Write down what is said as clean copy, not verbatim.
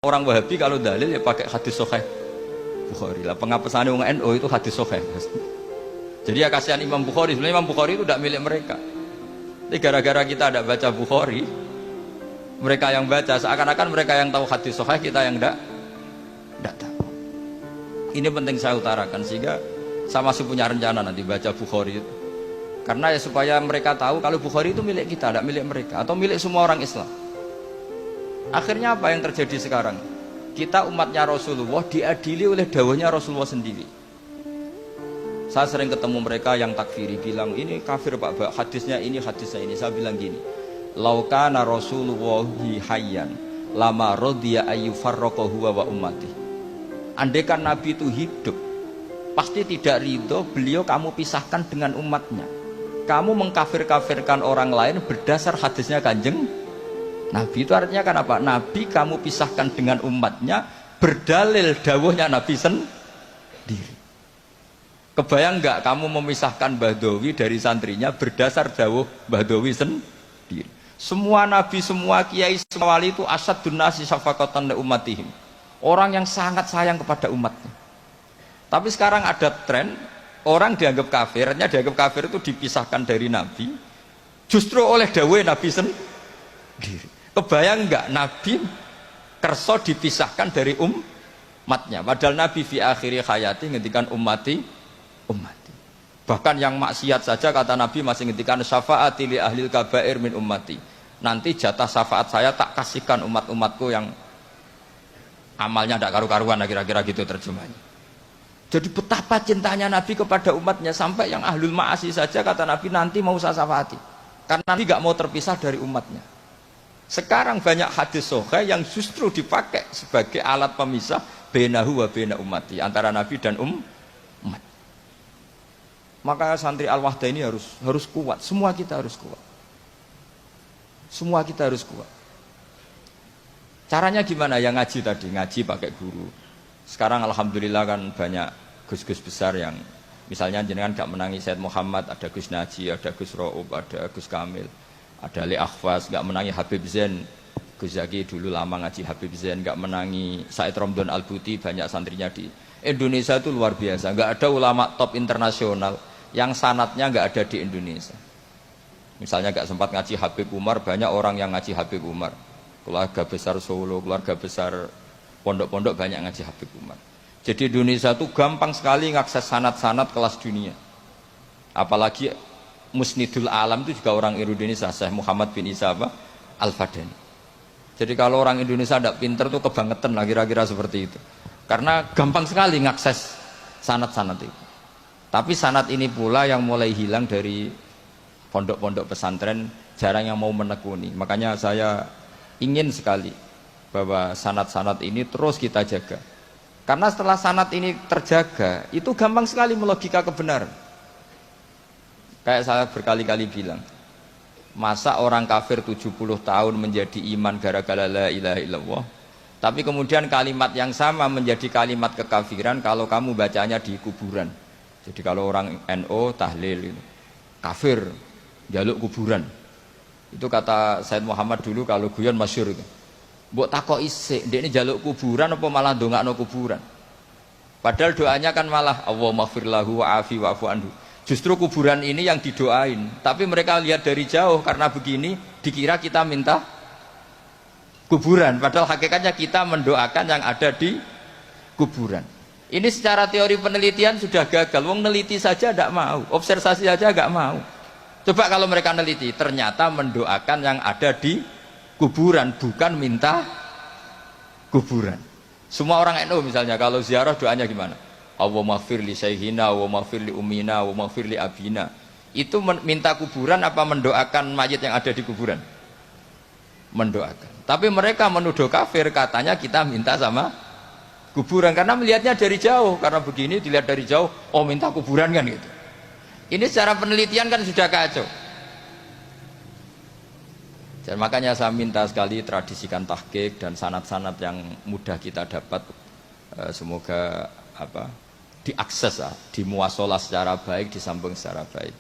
Orang Wahabi kalau dalil ya pakai hadis sahih Bukhari lah. Pengapesannya orang NU itu hadis sahih. Jadi ya kasihan Imam Bukhari. Sebenarnya Imam Bukhari itu tidak milik mereka. Tapi gara-gara kita tidak baca Bukhari, mereka yang baca, seakan-akan mereka yang tahu hadis sahih, kita yang tidak tahu. Ini penting saya utarakan, sehingga saya masih punya rencana nanti baca Bukhari itu. Karena ya supaya mereka tahu kalau Bukhari itu milik kita, tidak milik mereka, atau milik semua orang Islam. Akhirnya apa yang terjadi sekarang? Kita umatnya Rasulullah diadili oleh dawahnya Rasulullah sendiri. Saya sering ketemu mereka yang takfiri, bilang ini kafir Pak, hadisnya ini, hadisnya ini. Saya bilang gini, laukana Rasulullahi hayyan lama rodiya ayyufarraqa huwa wa ummati. Andaikan Nabi itu hidup, pasti tidak ridho beliau kamu pisahkan dengan umatnya. Kamu mengkafir-kafirkan orang lain berdasar hadisnya Kanjeng Nabi. Itu artinya kan apa? Nabi kamu pisahkan dengan umatnya berdalil dawuhnya Nabi sendiri. Kebayang nggak kamu memisahkan Badawi dari santrinya berdasar dawuh Badawi sendiri? Semua nabi, semua kiai, semua wali itu asyadun nasi syafaqatan li ummatihim. Orang yang sangat sayang kepada umatnya. Tapi sekarang ada tren orang dianggap kafir, artinya dianggap kafir itu dipisahkan dari nabi justru oleh dawuh Nabi sendiri. Kebayang nggak Nabi kerso dipisahkan dari umatnya, padahal Nabi fi akhiri hayati ngendikan ummati. Bahkan yang maksiat saja kata Nabi masih ngendikan syafaati li ahlil kabair min ummati. Nanti jatah syafaat saya tak kasihkan umat-umatku yang amalnya tidak karu-karuan, kira-kira gitu terjemahnya. Jadi betapa cintanya Nabi kepada umatnya, sampai yang ahlul ma'asi saja kata Nabi nanti mau saya syafaati, karena Nabi gak mau terpisah dari umatnya. Sekarang banyak hadis sahih yang justru dipakai sebagai alat pemisah bainahu wa baina ummati, antara Nabi dan umat. Maka santri Al-Wahdah ini harus kuat. Semua kita harus kuat. Semua kita harus kuat. Caranya gimana? Yang ngaji tadi, ngaji pakai guru. Sekarang alhamdulillah kan banyak gus-gus besar yang misalnya jenengan gak menangi Said Muhammad, ada Gus Naji, ada Gus Ro'ub, ada Gus Kamil, ada Li Akhwas, gak menangi Habib Zain. Gus Zaki dulu lama ngaji Habib Zain, gak menangi Said Romdon Al-Buti, banyak santrinya di Indonesia itu luar biasa. Gak ada ulama top internasional yang sanatnya nggak ada di Indonesia. Misalnya nggak sempat ngaji Habib Umar, banyak orang yang ngaji Habib Umar. Keluarga besar Solo, keluarga besar pondok-pondok banyak ngaji Habib Umar. Jadi Indonesia itu gampang sekali ngakses sanat-sanat kelas dunia. Apalagi Musnidul Alam itu juga orang Indonesia, Syekh Muhammad bin Isa Al-Fadani. Jadi kalau orang Indonesia tidak pinter tuh kebangetan lah, kira-kira seperti itu. Karena gampang sekali ngakses sanat-sanat itu. Tapi sanat ini pula yang mulai hilang dari pondok-pondok pesantren, jarang yang mau menekuni. Makanya saya ingin sekali bahwa sanat-sanat ini terus kita jaga. Karena setelah sanat ini terjaga, itu gampang sekali melogika kebenaran. Kayak saya berkali-kali bilang, masa orang kafir 70 tahun menjadi iman gara-gara la ilaha illallah, tapi kemudian kalimat yang sama menjadi kalimat kekafiran kalau kamu bacanya di kuburan. Jadi kalau orang NO tahlil kafir jaluk kuburan, itu kata Said Muhammad dulu kalau guyon masyhur itu, mbok takok isik ndek ini jaluk kuburan apa malah ndongakno kuburan. Padahal doanya kan malah Allahumma ighfir lahu wa'afi wa'fu anhu. Justru kuburan ini yang didoain, tapi mereka lihat dari jauh karena begini dikira kita minta kuburan, padahal hakikatnya kita mendoakan yang ada di kuburan. Ini secara teori penelitian sudah gagal. Wong neliti saja tidak mau, observasi saja nggak mau. Coba kalau mereka neliti, ternyata mendoakan yang ada di kuburan, bukan minta kuburan. Semua orang NU misalnya kalau ziarah doanya gimana? Allahumma ighfir li syaihina, Allahumma ighfir li ummina, Allahumma ighfir li abina. Itu minta kuburan apa mendoakan mayit yang ada di kuburan? Mendoakan. Tapi mereka menuduh kafir, katanya kita minta sama kuburan karena melihatnya dari jauh, karena begini dilihat dari jauh, oh minta kuburan kan gitu. Ini secara penelitian kan sudah kacau. Dan makanya saya minta sekali tradisikan tahqiq dan sanad-sanad yang mudah kita dapat, semoga diakses, dimuasalah secara baik, disambung secara baik.